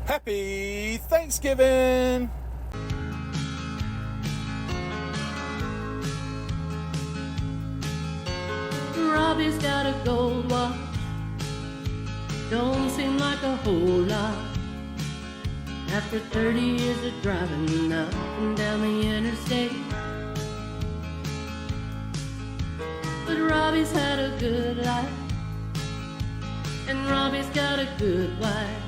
Happy Thanksgiving! Robbie's got a gold watch, don't seem like a whole lot. After 30 years of driving up and down the interstate, but Robbie's had a good life, and Robbie's got a good wife.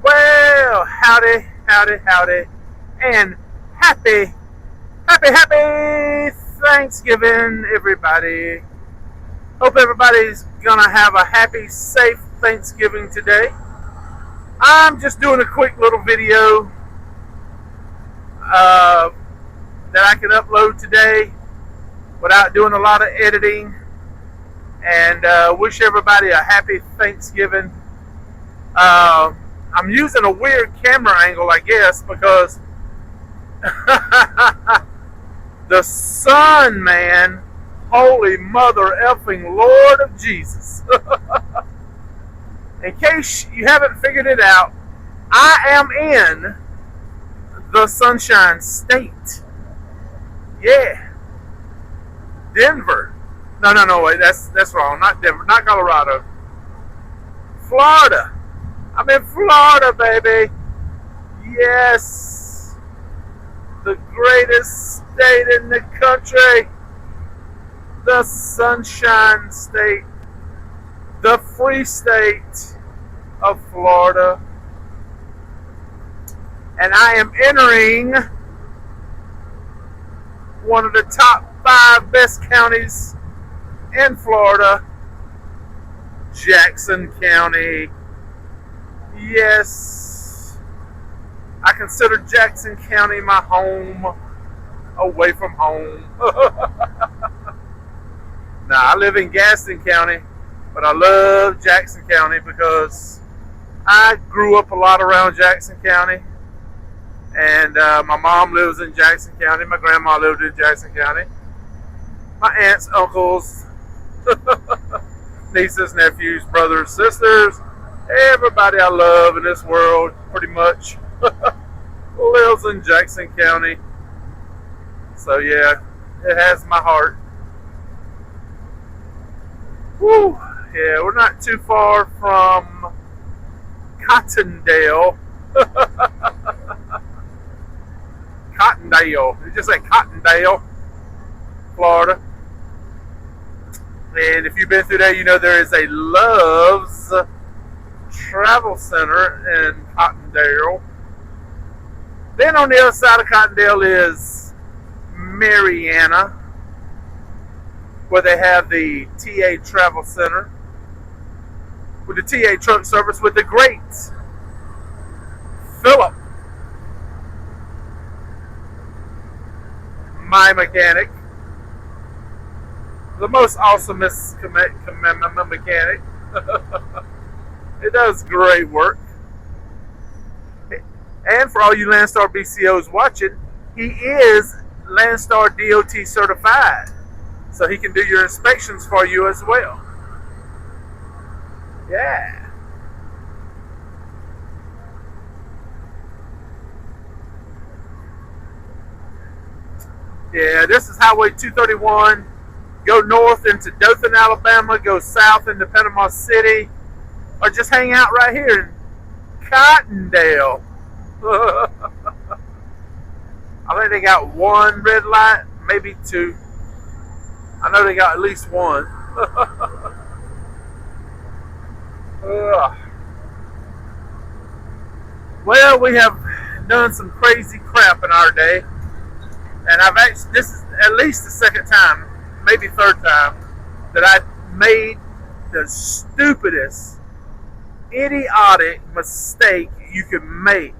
Well, howdy, and happy Thanksgiving, everybody. Hope everybody's gonna have a happy, safe Thanksgiving today. I'm just doing a quick little video that I can upload today without doing a lot of editing, and wish everybody a happy Thanksgiving. I'm using a weird camera angle, I guess, because the sun, man, holy mother effing Lord of Jesus. In case you haven't figured it out, I am in the Sunshine State. Yeah. Denver. No, wait, that's wrong. Not Denver, not Colorado. Florida. I'm in Florida, baby. Yes. The greatest state in the country. The Sunshine State. The free state of Florida. And I am entering one of the top 5 best counties in Florida. Jackson County. Yes, I consider Jackson County my home, away from home. Now, I live in Gaston County, but I love Jackson County because I grew up a lot around Jackson County, and my mom lives in Jackson County, my grandma lived in Jackson County, my aunts, uncles, nieces, nephews, brothers, sisters, everybody I love in this world, pretty much, lives in Jackson County. So yeah, it has my heart. Woo! Yeah, we're not too far from Cottondale. Cottondale. You just say Cottondale, Florida. And if you've been through there, you know there is a Love's Travel Center in Cottondale. Then on the other side of Cottondale is Marianna, where they have the TA Travel Center with the TA truck service with the great Philip, my mechanic, the most awesomest mechanic. It does great work. And for all you Landstar BCOs watching, he is Landstar DOT certified. So he can do your inspections for you as well. Yeah. Yeah, this is Highway 231. Go north into Dothan, Alabama. Go south into Panama City. Or just hang out right here in Cottondale. I think they got one red light, maybe 2. I know they got at least one. Well, we have done some crazy crap in our day. And this is at least the second time, maybe third time, that I made the stupidest, idiotic mistake you could make.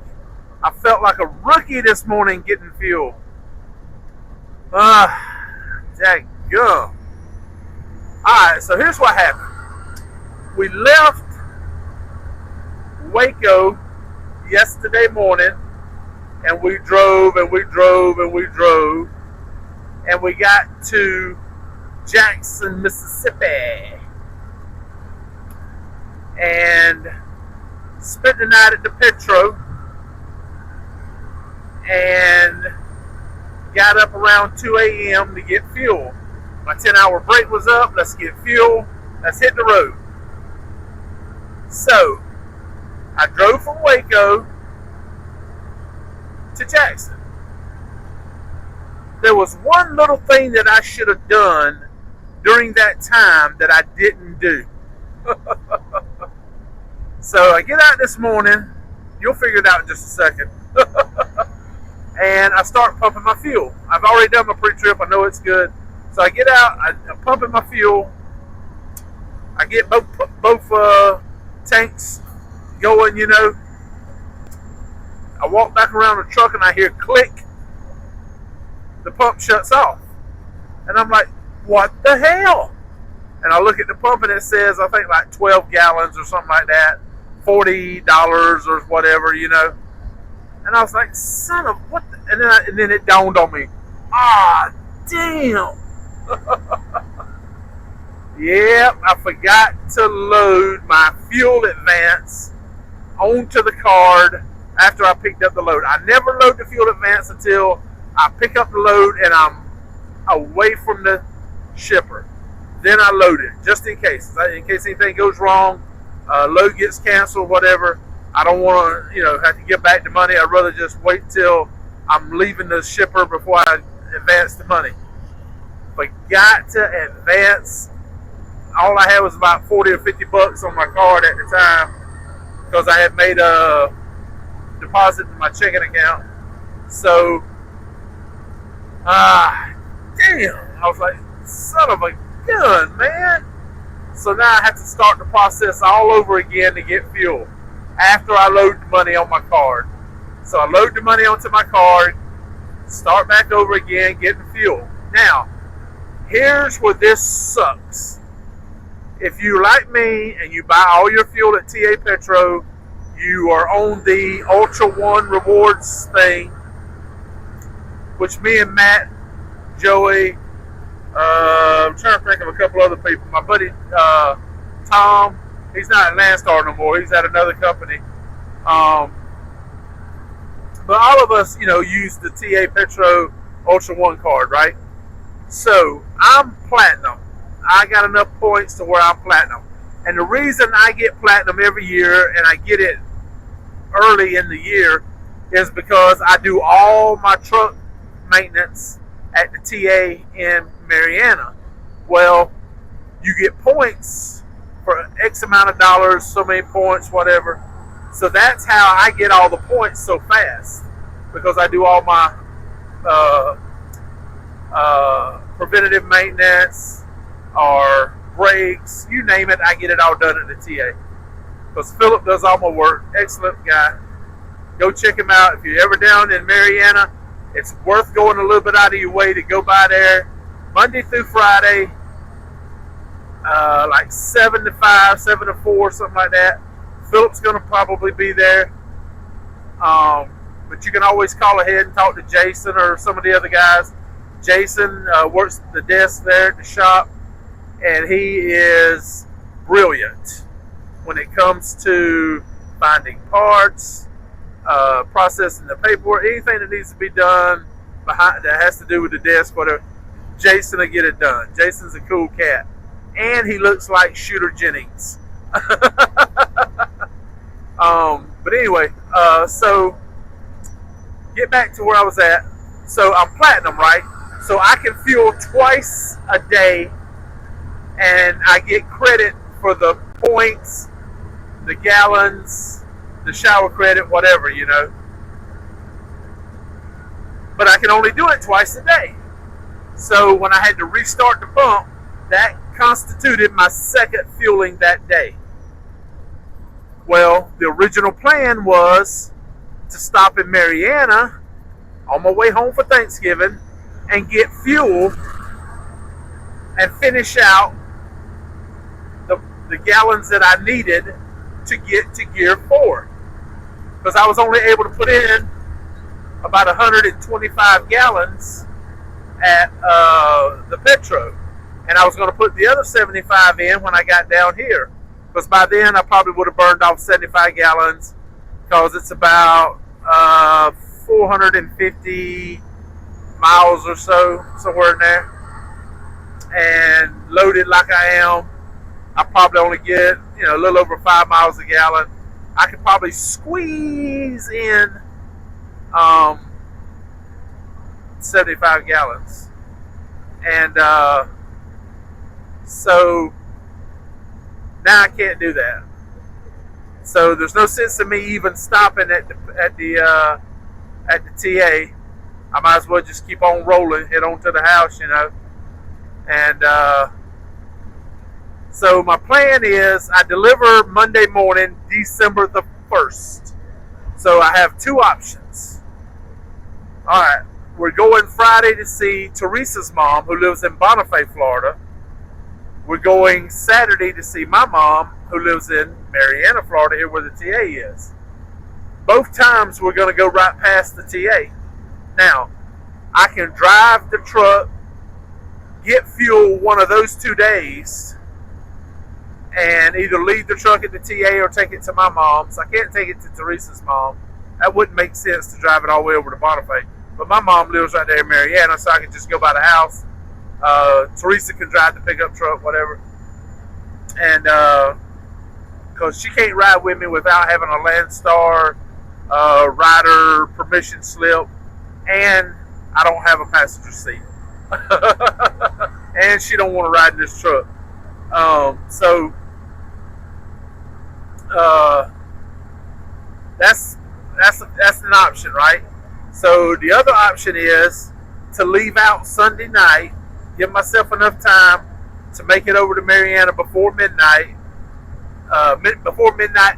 I felt like a rookie this morning getting fuel. Daggum. Alright, so here's what happened. We left Waco yesterday morning, and we drove and we drove and we drove, and we got to Jackson, Mississippi. spent the night at the Petro, and got up around 2 a.m. to get fuel. My 10-hour break was up. Let's get fuel. Let's hit the road. So, I drove from Waco to Jackson. There was one little thing that I should have done during that time that I didn't do. So I get out this morning. You'll figure it out in just a second. And I start pumping my fuel. I've already done my pre-trip. I know it's good. So I get out. I'm pumping my fuel. I get both tanks going, you know. I walk back around the truck and I hear click. The pump shuts off. And I'm like, what the hell? And I look at the pump and it says, I think like 12 gallons or something like that. $40 or whatever, you know. And I was like, son of what the? And then it dawned on me. Ah, damn. Yep, I forgot to load my fuel advance onto the card after I picked up the load. I never load the fuel advance until I pick up the load and I'm away from the shipper. Then I load it, just in case anything goes wrong, load gets canceled, whatever. I don't want to, have to give back the money. I'd rather just wait till I'm leaving the shipper before I advance the money. Forgot to advance. All I had was about 40 or 50 bucks on my card at the time because I had made a deposit in my checking account. So, damn, I was like, son of a gun, man. So now I have to start the process all over again to get fuel after I load the money on my card. So I load the money onto my card, start back over again, getting fuel. Now, here's where this sucks. If you like me and you buy all your fuel at TA Petro, you are on the Ultra One rewards thing, which me and Matt, Joey, I'm trying to think of a couple other people. My buddy Tom, he's not at Landstar no more. He's at another company. But all of us, use the TA Petro Ultra One card, right? So I'm platinum. I got enough points to where I'm platinum. And the reason I get platinum every year and I get it early in the year is because I do all my truck maintenance at the TA in Mariana. Well, you get points for X amount of dollars, so many points, whatever. So that's how I get all the points so fast, because I do all my preventative maintenance or brakes, you name it, I get it all done at the TA. Because Philip does all my work. Excellent guy. Go check him out. If you're ever down in Mariana, it's worth going a little bit out of your way to go by there. Monday through Friday, like 7 to 5, 7 to 4, something like that. Philip's going to probably be there. But you can always call ahead and talk to Jason or some of the other guys. Jason works the desk there at the shop, and he is brilliant when it comes to finding parts, processing the paperwork, anything that needs to be done that has to do with the desk, whatever. Jason will get it done. Jason's a cool cat, and he looks like Shooter Jennings. But anyway, so get back to where I was at. So I'm platinum, right? So I can fuel twice a day, and I get credit for the points, the gallons, the shower credit, whatever, But I can only do it twice a day. So when I had to restart the pump, that constituted my second fueling that day. Well, the original plan was to stop in Mariana on my way home for Thanksgiving and get fuel and finish out the gallons that I needed to get to Gear 4. Because I was only able to put in about 125 gallons at the Petro. And I was going to put the other 75 in when I got down here. because by then I probably would have burned off 75 gallons, because it's about 450 miles or so, somewhere in there. And loaded like I am, I probably only get, a little over 5 miles a gallon. I could probably squeeze in 75 gallons. And so now I can't do that. So there's no sense in me even stopping at the TA. I might as well just keep on rolling, head on to the house, And so my plan is I deliver Monday morning, December the 1st. So I have two options. All right, we're going Friday to see Teresa's mom, who lives in Bonifay, Florida. We're going Saturday to see my mom, who lives in Marianna, Florida, here where the TA is. Both times we're going to go right past the TA. Now, I can drive the truck, get fuel one of those 2 days, and either leave the truck at the TA or take it to my mom's. I can't take it to Teresa's mom. That wouldn't make sense to drive it all the way over to Bonifay. But my mom lives right there in Marianna, so I can just go by the house. Teresa can drive the pickup truck, whatever. And because she can't ride with me without having a Landstar rider permission slip, and I don't have a passenger seat. And she don't want to ride in this truck. So that's an option, right? So the other option is to leave out Sunday night, give myself enough time to make it over to Marianna before midnight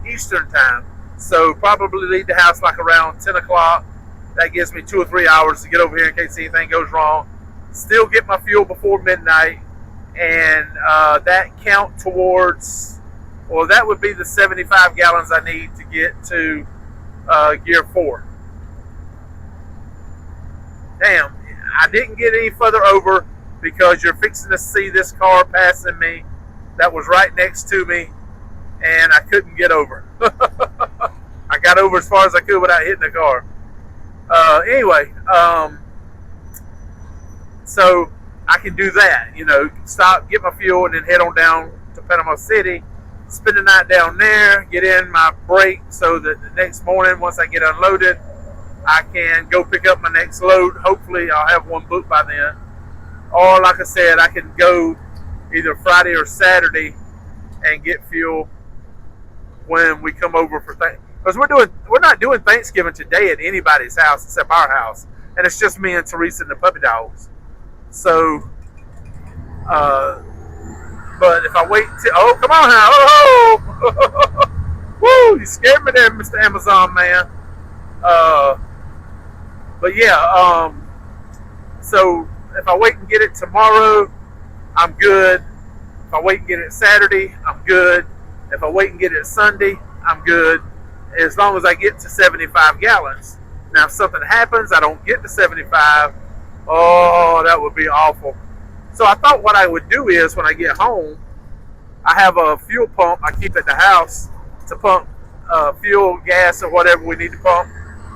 Eastern time. So probably leave the house like around 10 o'clock. That gives me 2 or 3 hours to get over here in case anything goes wrong. Still get my fuel before midnight, and that count towards, well, that would be the 75 gallons I need to get to Gear 4. Damn, I didn't get any further over because you're fixing to see this car passing me that was right next to me, and I couldn't get over. I got over as far as I could without hitting the car. Anyway, so I can do that, stop, get my fuel, and then head on down to Panama City, spend the night down there, get in my break so that the next morning, once I get unloaded, I can go pick up my next load. Hopefully I'll have one booked by then. Or like I said, I can go either Friday or Saturday and get fuel when we come over for Thanksgiving. Because we're not doing Thanksgiving today at anybody's house except our house. And it's just me and Teresa and the puppy dogs. So, but if I wait till, oh, come on now, oh, woo, you scared me there, Mr. Amazon man. But yeah, so if I wait and get it tomorrow, I'm good. If I wait and get it Saturday, I'm good. If I wait and get it Sunday, I'm good. As long as I get to 75 gallons. Now, if something happens, I don't get to 75, oh, that would be awful. So I thought what I would do is when I get home, I have a fuel pump I keep at the house to pump fuel, gas, or whatever we need to pump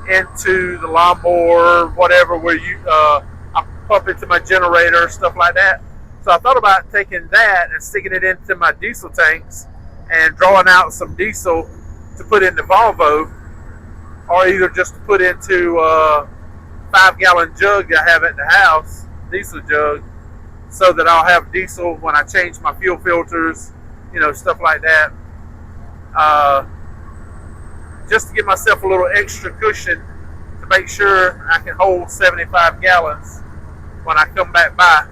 into the lawnmower, whatever, where I pump into my generator, stuff like that. So I thought about taking that and sticking it into my diesel tanks and drawing out some diesel to put in the Volvo, or either just to put into a 5-gallon jug that I have at the house, diesel jug, so that I'll have diesel when I change my fuel filters, stuff like that. Just to give myself a little extra cushion to make sure I can hold 75 gallons when I come back by.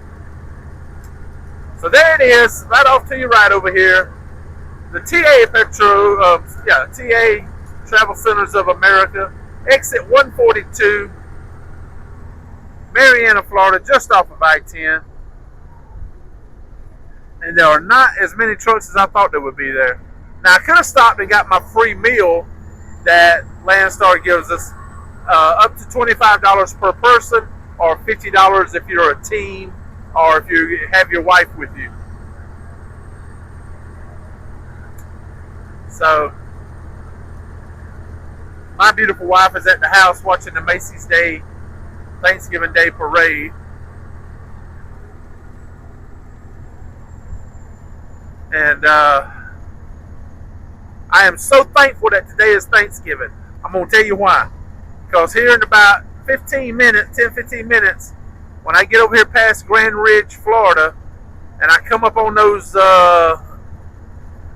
So there it is, right off to your right over here. The TA Travel Centers of America, exit 142, Marianna, Florida, just off of I-10. And there are not as many trucks as I thought there would be there. Now, I could have stopped and got my free meal that Landstar gives us, up to $25 per person, or $50 if you're a team, or if you have your wife with you. So my beautiful wife is at the house watching the Macy's Day Thanksgiving Day parade. And I am so thankful that today is Thanksgiving. I'm going to tell you why. Because here in about 15 minutes, 10-15 minutes, when I get over here past Grand Ridge, Florida, and I come up on those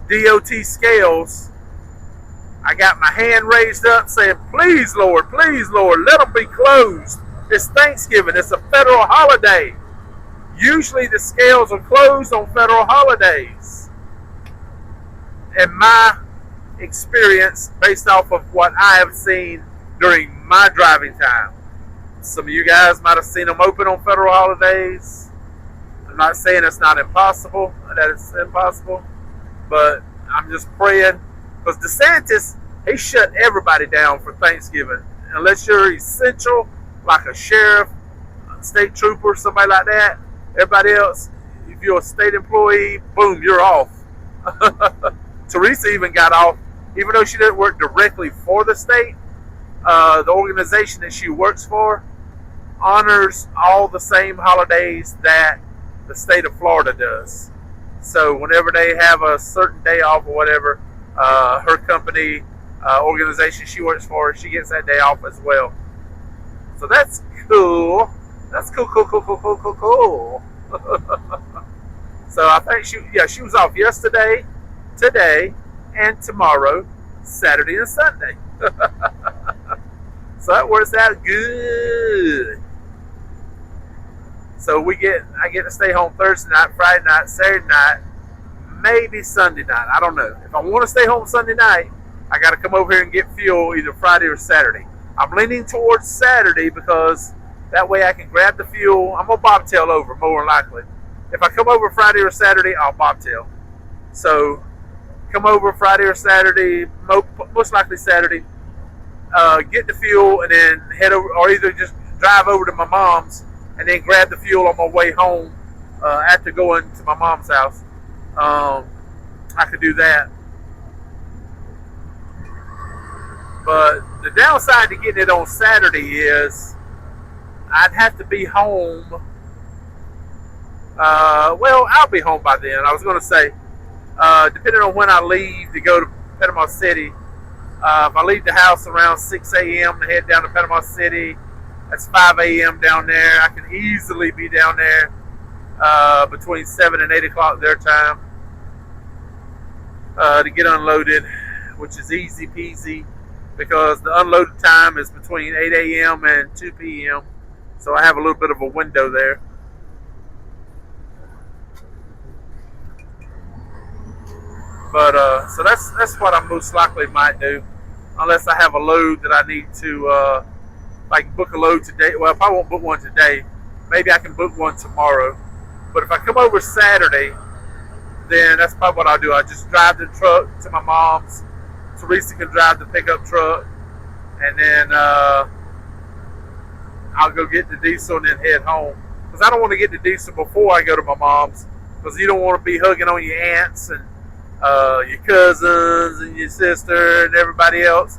DOT scales, I got my hand raised up saying, please, Lord, let them be closed. It's Thanksgiving. It's a federal holiday. Usually the scales are closed on federal holidays. In my experience, based off of what I have seen during my driving time, some of you guys might have seen them open on federal holidays. I'm not saying it's not impossible, that it's impossible, but I'm just praying, because DeSantis, he shut everybody down for Thanksgiving. Unless you're essential, like a sheriff, a state trooper, somebody like that. Everybody else, if you're a state employee, boom, you're off. Teresa even got off, even though she didn't work directly for the state. The organization that she works for honors all the same holidays that the state of Florida does. So whenever they have a certain day off or whatever, her company, organization she works for, she gets that day off as well. So that's cool. That's cool. So I think she was off yesterday, today, and tomorrow, Saturday and Sunday. So that works out good. So I get to stay home Thursday night, Friday night, Saturday night, maybe Sunday night. I don't know. If I want to stay home Sunday night, I got to come over here and get fuel either Friday or Saturday. I'm leaning towards Saturday because that way I can grab the fuel. I'm going to bobtail over, more than likely. If I come over Friday or Saturday, I'll bobtail. So come over Friday or Saturday, most likely Saturday, get the fuel, and then head over, or either just drive over to my mom's and then grab the fuel on my way home after going to my mom's house. I could do that. But the downside to getting it on Saturday is I'd have to be home. Well, I'll be home by then. I was going to say, depending on when I leave to go to Panama City, if I leave the house around 6 a.m. to head down to Panama City, that's 5 a.m. down there. I can easily be down there between 7 and 8 o'clock their time to get unloaded, which is easy peasy because the unloaded time is between 8 a.m. and 2 p.m. So I have a little bit of a window there. But so that's what I most likely might do, unless I have a load that I need to like book a load today. Well, if I won't book one today, maybe I can book one tomorrow. But if I come over Saturday, then that's probably what I'll do. I'll just drive the truck to my mom's. Teresa can drive the pickup truck, and then I'll go get the diesel and then head home. Because I don't want to get the diesel before I go to my mom's, because you don't want to be hugging on your aunts and your cousins and your sister and everybody else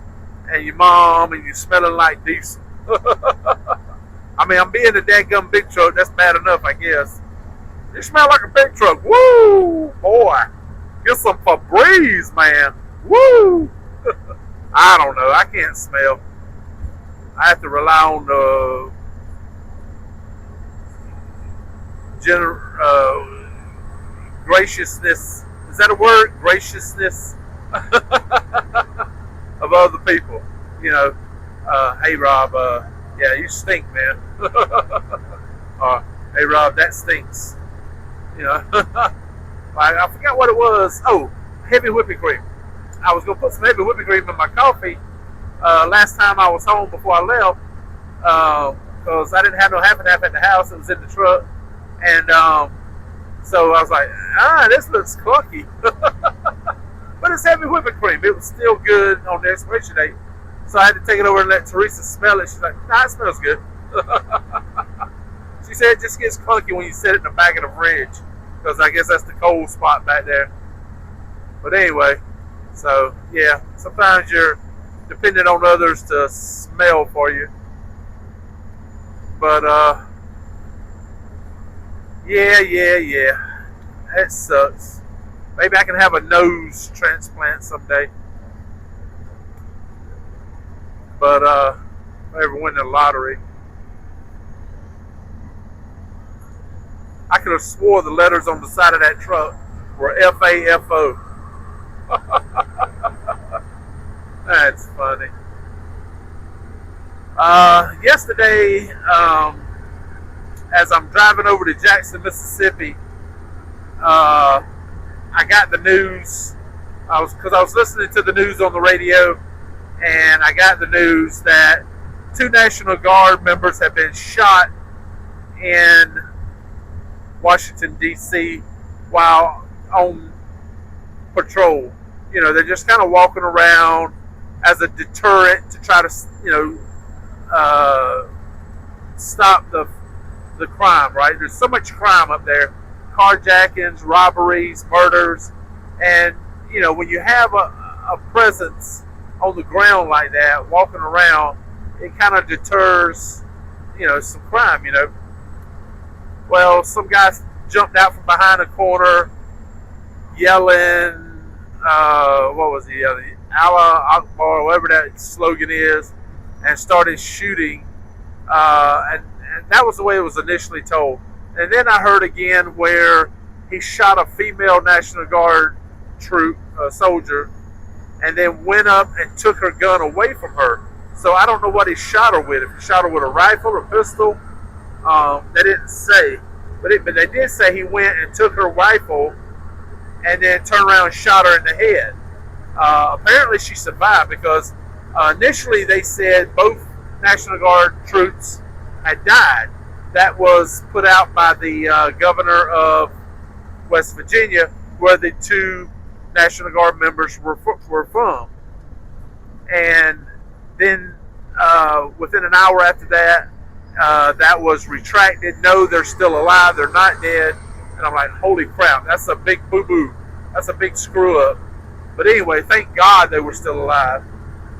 and your mom, and you're smelling like diesel. I mean, I'm being a dadgum big truck. That's bad enough, I guess. You smell like a big truck. Woo! Boy. Get some Febreze, man. Woo! I don't know. I can't smell. I have to rely on the graciousness. Is that a word? Graciousness of other people. You know, hey Rob, yeah, you stink, man. Hey Rob, that stinks. You know, I forgot what it was. Oh, heavy whipping cream. I was gonna put some heavy whipping cream in my coffee last time I was home before I left, because I didn't have no half and half at the house. It was in the truck, and so I was like, this looks clunky. But it's heavy whipping cream. It was still good on the expiration date. So I had to take it over and let Teresa smell it. She's like, nah, it smells good. She said it just gets clunky when you set it in the back of the fridge, because I guess that's the cold spot back there. But anyway, So yeah, sometimes you're dependent on others to smell for you. But yeah. That sucks. Maybe I can have a nose transplant someday. But if I ever win the lottery, I could have swore the letters on the side of that truck were FAFO. That's funny. Yesterday, as I'm driving over to Jackson, Mississippi, I got the news. I was listening to the news on the radio, and I got the news that 2 National Guard members have been shot in Washington D.C. while on patrol. You know, they're just kind of walking around as a deterrent to try to, stop the crime. Right? There's so much crime up there: carjackings, robberies, murders, and when you have a presence on the ground like that, walking around, it kind of deters, some crime. Well, some guys jumped out from behind a corner, yelling, what was he yelling? Allah Akbar, whatever that slogan is, and started shooting. And that was the way it was initially told. And then I heard again where he shot a female National Guard soldier, and then went up and took her gun away from her. So I don't know what he shot her with. If he shot her with a rifle or pistol, they didn't say. But they did say he went and took her rifle and then turned around and shot her in the head. Apparently she survived, because initially they said both National Guard troops had died. That was put out by the governor of West Virginia, where the 2 National Guard members were from. And then within an hour after that, that was retracted. No, they're still alive. They're not dead. And I'm like, holy crap, that's a big boo-boo. That's a big screw-up. But anyway, thank God they were still alive.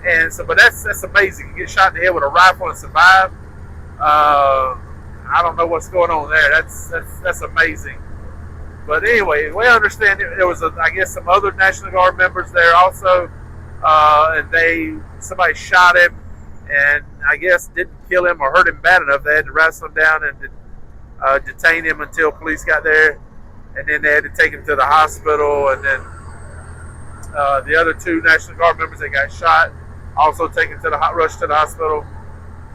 And so, but that's amazing. You get shot in the head with a rifle and survive. I don't know what's going on there. That's amazing. But anyway, we understand there was, I guess, some other National Guard members there also, and somebody shot him, and I guess didn't kill him or hurt him bad enough. They had to wrestle him down and detain him until police got there, and then they had to take him to the hospital. And then the other 2 National Guard members that got shot also taken rushed to the hospital.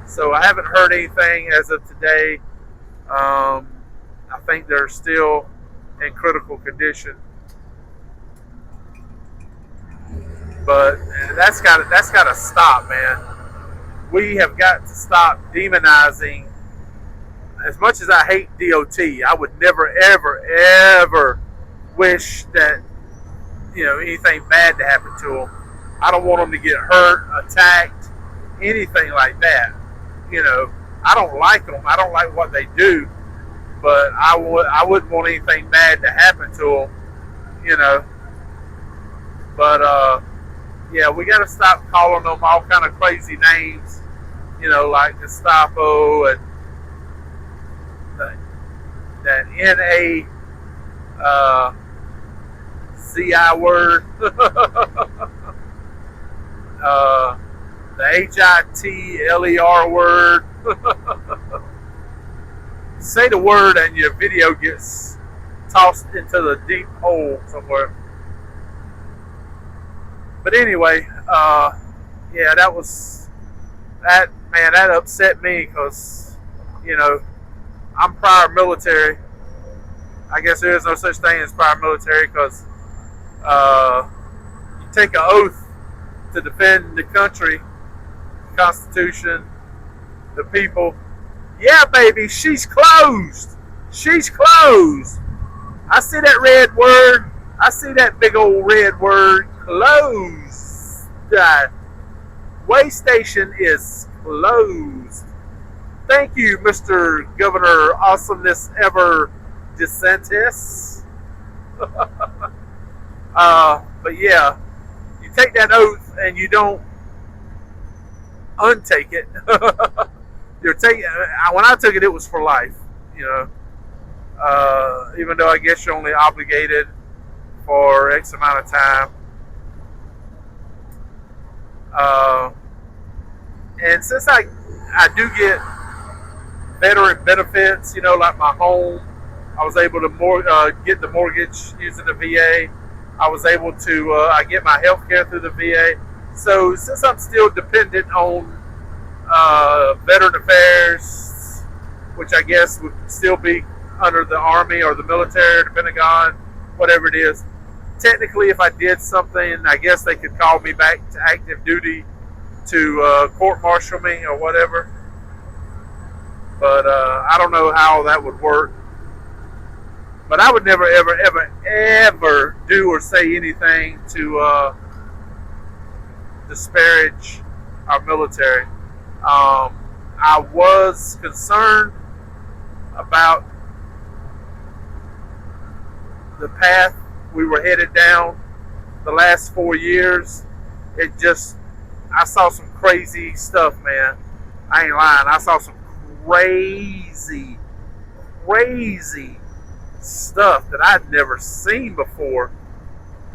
So I haven't heard anything as of today. I think they're still in critical condition, but that's got to stop, man. We have got to stop demonizing. As much as I hate DOT, I would never, ever, ever wish that anything bad to happen to them. I don't want them to get hurt, attacked, anything like that. I don't like them. I don't like what they do. But I wouldn't want anything bad to happen to them, But yeah, we got to stop calling them all kind of crazy names, like Gestapo and that NA CI word, the HITLER word. Say the word and your video gets tossed into the deep hole somewhere. But anyway, yeah, that upset me, because I'm prior military. I guess there is no such thing as prior military, because you take an oath to defend the country, the Constitution, the people. Yeah, baby, she's closed. She's closed. I see that red word. I see that big old red word, closed. Way station is closed. Thank you, Mr. Governor Awesomeness Ever DeSantis. But yeah, take that oath and you don't untake it, you're taking. When I took it, it was for life. You know, even though I guess you're only obligated for X amount of time. And since I do get veteran benefits, you know, like my home, I was able to get the mortgage using the VA. I was able to I get my health care through the VA. So since I'm still dependent on veteran affairs, which I guess would still be under the Army or the military or the Pentagon, whatever it is, technically if I did something, I guess they could call me back to active duty to court-martial me or whatever. But I don't know how that would work. But I would never, ever, ever, ever do or say anything to disparage our military. I was concerned about the path we were headed down the last 4 years. I saw some crazy stuff, man. I ain't lying. I saw some crazy stuff that I'd never seen before.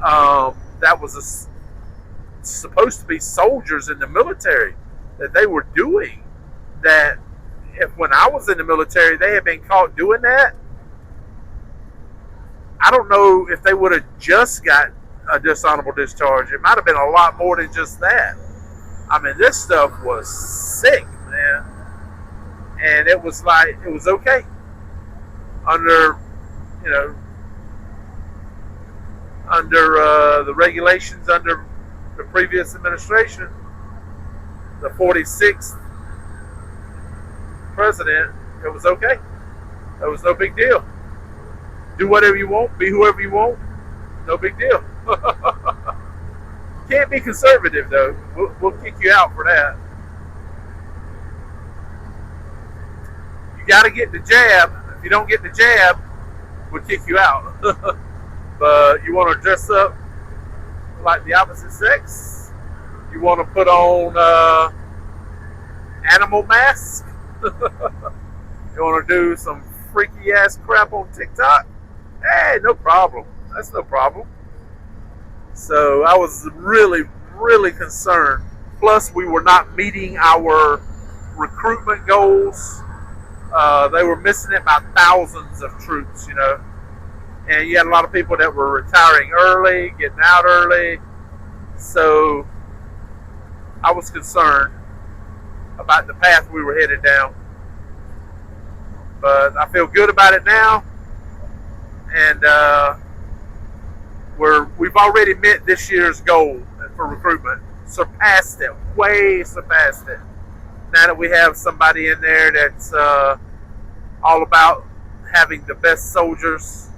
That was supposed to be soldiers in the military that they were doing. That when I was in the military, they had been caught doing that. I don't know if they would have just got a dishonorable discharge. It might have been a lot more than just that. I mean, this stuff was sick, man. And it was like, it was okay. Under the regulations under the previous administration, the 46th president, it was okay. It was no big deal. Do whatever you want, be whoever you want, no big deal. Can't be conservative, though. We'll kick you out for that. You got to get the jab. If you don't get the jab, we'll kick you out. But you want to dress up like the opposite sex? You want to put on animal mask? You want to do some freaky ass crap on TikTok? Hey, no problem. That's no problem. So I was really, really concerned. Plus, we were not meeting our recruitment goals. They were missing it by thousands of troops, you know. And you had a lot of people that were retiring early, getting out early. So I was concerned about the path we were headed down. But I feel good about it now. And we've already met this year's goal for recruitment. Surpassed it. Way surpassed it. Now that we have somebody in there that's all about having the best soldiers,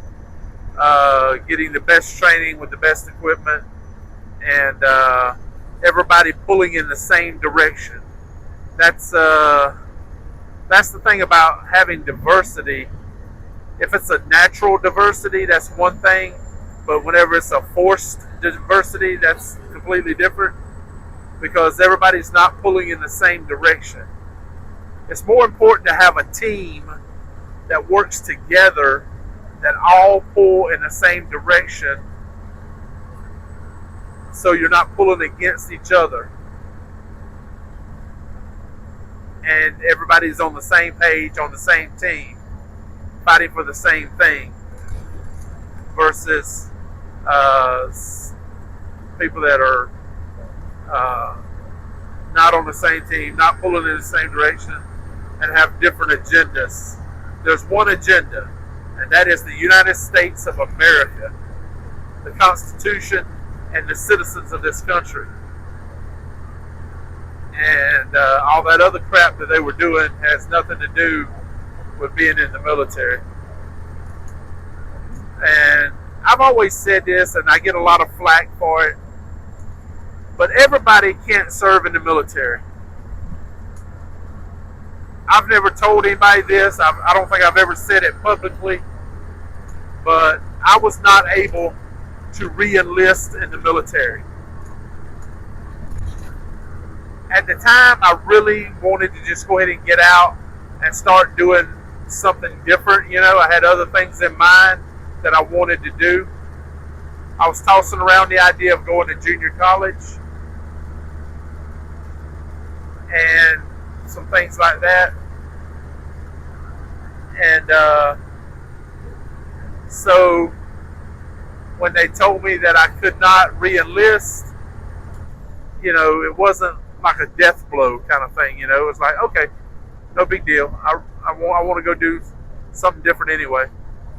getting the best training with the best equipment, and everybody pulling in the same direction. That's the thing about having diversity. If it's a natural diversity, that's one thing. But whenever it's a forced diversity, that's completely different. Because everybody's not pulling in the same direction. It's more important to have a team that works together, that all pull in the same direction, so you're not pulling against each other. And everybody's on the same page, on the same team, fighting for the same thing, versus people that are not on the same team, not pulling in the same direction, and have different agendas. There's one agenda, and that is the United States of America, the Constitution, and the citizens of this country. And all that other crap that they were doing has nothing to do with being in the military. And I've always said this, and I get a lot of flack for it, but everybody can't serve in the military. I've never told anybody this. I don't think I've ever said it publicly, but I was not able to re-enlist in the military. At the time, I really wanted to just go ahead and get out and start doing something different. I had other things in mind that I wanted to do. I was tossing around the idea of going to junior college and some things like that. And so when they told me that I could not re-enlist, it wasn't like a death blow kind of thing. It was like, okay, no big deal. I want to go do something different anyway.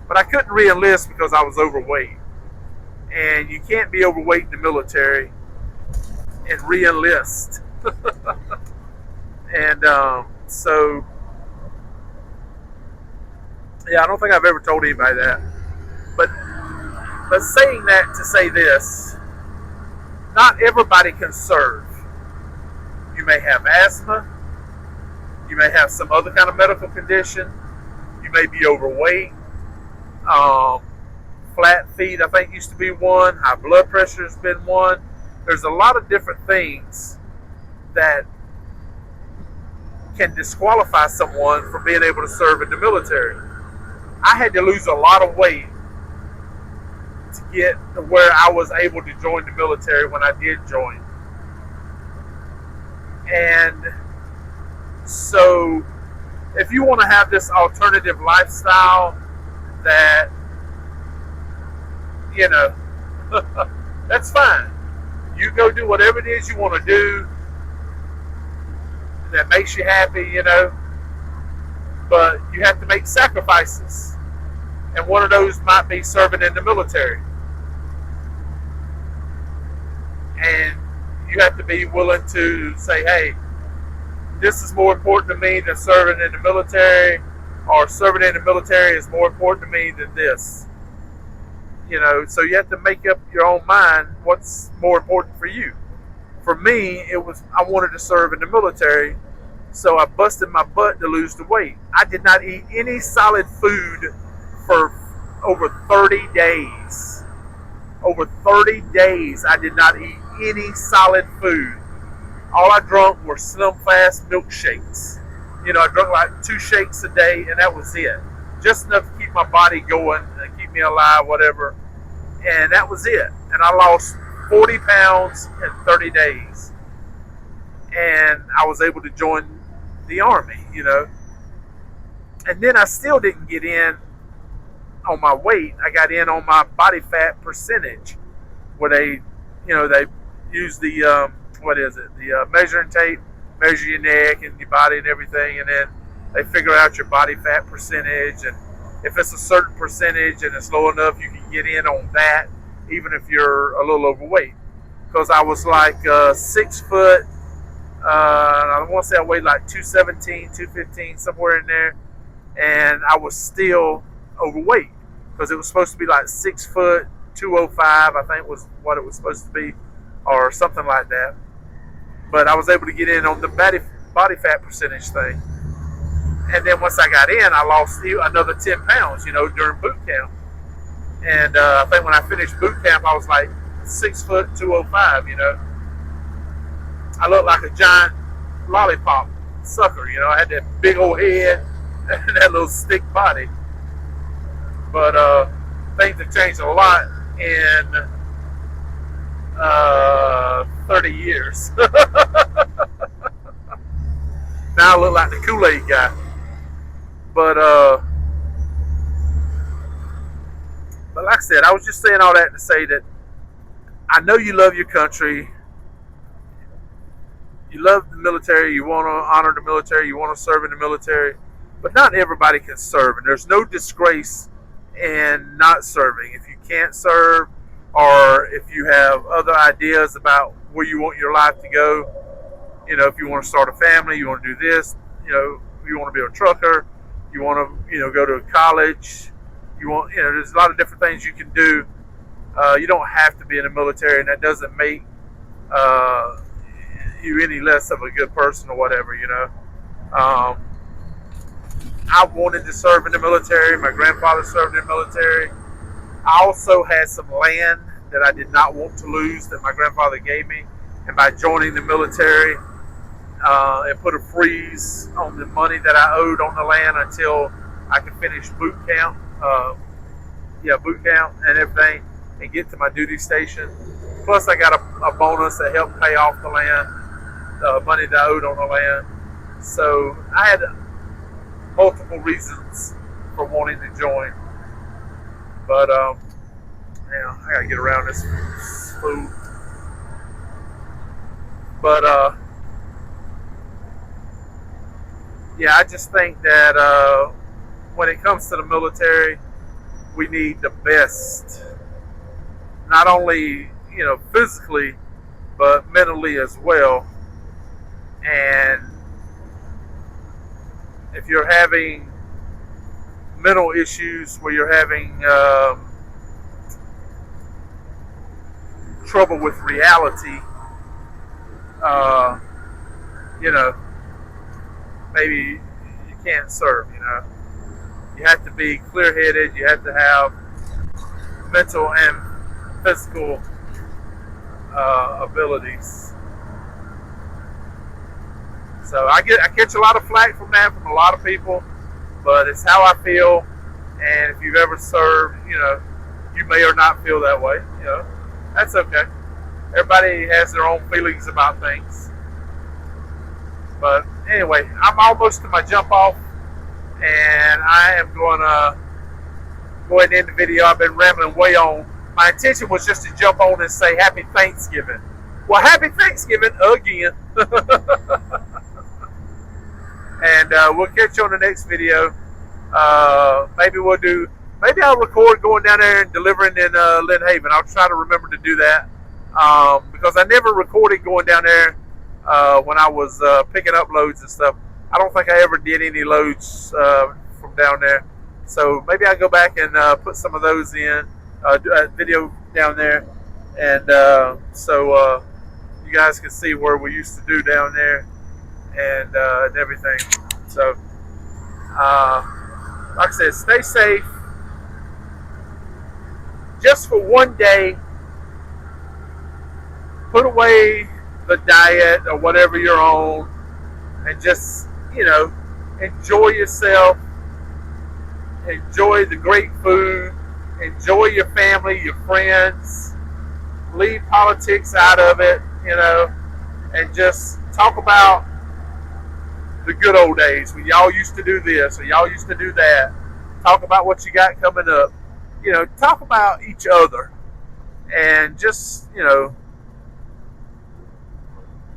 But I couldn't re-enlist because I was overweight. And you can't be overweight in the military and re-enlist. And so, yeah, I don't think I've ever told anybody that. But saying that to say this, not everybody can serve. You may have asthma. You may have some other kind of medical condition. You may be overweight. Flat feet, I think, used to be one. High blood pressure has been one. There's a lot of different things that can disqualify someone from being able to serve in the military. I had to lose a lot of weight to get to where I was able to join the military when I did join. And so if you want to have this alternative lifestyle that, that's fine. You go do whatever it is you want to do that makes you happy, but you have to make sacrifices. And one of those might be serving in the military. And you have to be willing to say, hey, this is more important to me than serving in the military, or serving in the military is more important to me than this. So you have to make up your own mind what's more important for you. For me, I wanted to serve in the military, so I busted my butt to lose the weight. I did not eat any solid food for over 30 days. Over 30 days, I did not eat any solid food. All I drank were Slim Fast milkshakes. I drank like 2 shakes a day, and that was it. Just enough to keep my body going and keep me alive, whatever. And that was it. And I lost 40 pounds in 30 days. And I was able to join the Army, And then I still didn't get in on my weight. I got in on my body fat percentage, where they use the, the measuring tape, measure your neck and your body and everything, and then they figure out your body fat percentage, and if it's a certain percentage and it's low enough, you can get in on that, even if you're a little overweight. Because I was like 6 foot, I want to say I weighed like 217, 215, somewhere in there, and I was still overweight, because it was supposed to be like 6 foot, 205, I think was what it was supposed to be, or something like that. But I was able to get in on the body fat percentage thing. And then once I got in, I lost another 10 pounds, during boot camp. And I think when I finished boot camp, I was like 6 foot, 205, I looked like a giant lollipop sucker, I had that big old head and that little stick body. But things have changed a lot in 30 years. Now I look like the Kool-Aid guy. But like I said, I was just saying all that to say that I know you love your country. You love the military. You want to honor the military. You want to serve in the military. But not everybody can serve. And there's no disgrace in not serving. If you can't serve, or if you have other ideas about where you want your life to go, if you want to start a family, you want to do this, you want to be a trucker, you want to, go to college, there's a lot of different things you can do. You don't have to be in the military, and that doesn't make you any less of a good person or whatever, I wanted to serve in the military. My grandfather served in the military. I also had some land that I did not want to lose that my grandfather gave me. And by joining the military, and put a freeze on the money that I owed on the land until I could finish boot camp. Boot camp and everything, and get to my duty station. Plus, I got a bonus that helped pay off the land, the money that I owed on the land. So I had multiple reasons for wanting to join. But I gotta get around this food. But I just think that when it comes to the military, we need the best, not only physically, but mentally as well. And if you're having mental issues where you're having trouble with reality, maybe you can't serve. You have to be clear-headed. You have to have mental and physical abilities. So I catch a lot of flack from that from a lot of people, but it's how I feel. And if you've ever served, you may or not feel that way. That's okay. Everybody has their own feelings about things. But anyway, I'm almost to my jump off, and I am going to go ahead and end the video. I've been rambling way on. My intention was just to jump on and say Happy Thanksgiving. Well, Happy Thanksgiving again. And we'll catch you on the next video. Maybe I'll record going down there and delivering in Lynn Haven. I'll try to remember to do that. Because I never recorded going down there when I was picking up loads and stuff. I don't think I ever did any loads from down there. So maybe I'll go back and put some of those in, do a video down there. And so you guys can see where we used to do down there and everything. So, like I said, stay safe. Just for one day, put away the diet or whatever you're on and just, enjoy yourself. Enjoy the great food. Enjoy your family, your friends. Leave politics out of it, and just talk about the good old days when y'all used to do this or y'all used to do that. Talk about what you got coming up. Talk about each other and just,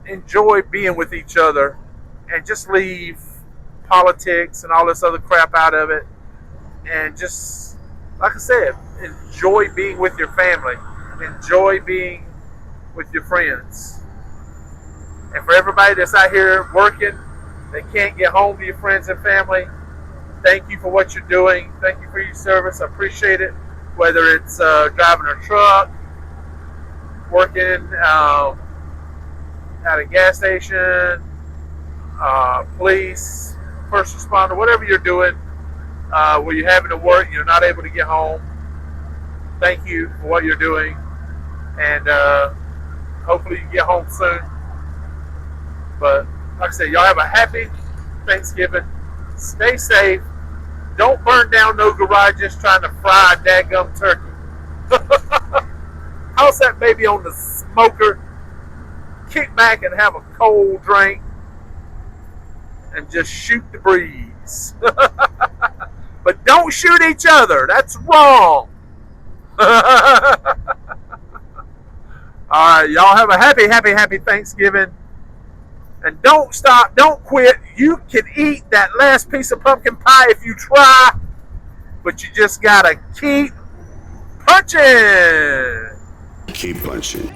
enjoy being with each other and just leave politics and all this other crap out of it. And just, like I said, enjoy being with your family. Enjoy being with your friends. And for everybody that's out here working, they can't get home to your friends and family, thank you for what you're doing. Thank you for your service. I appreciate it. Whether it's driving a truck, working at a gas station, police, first responder, whatever you're doing, where you're having to work and you're not able to get home, thank you for what you're doing. And hopefully you get home soon. But like I said, y'all have a happy Thanksgiving. Stay safe. Don't burn down no garages trying to fry a dadgum turkey. Toss that baby on the smoker. Kick back and have a cold drink. And just shoot the breeze. But don't shoot each other. That's wrong. Alright, y'all have a happy Thanksgiving. And don't stop, don't quit. You can eat that last piece of pumpkin pie if you try, but you just gotta keep punching. Keep punching.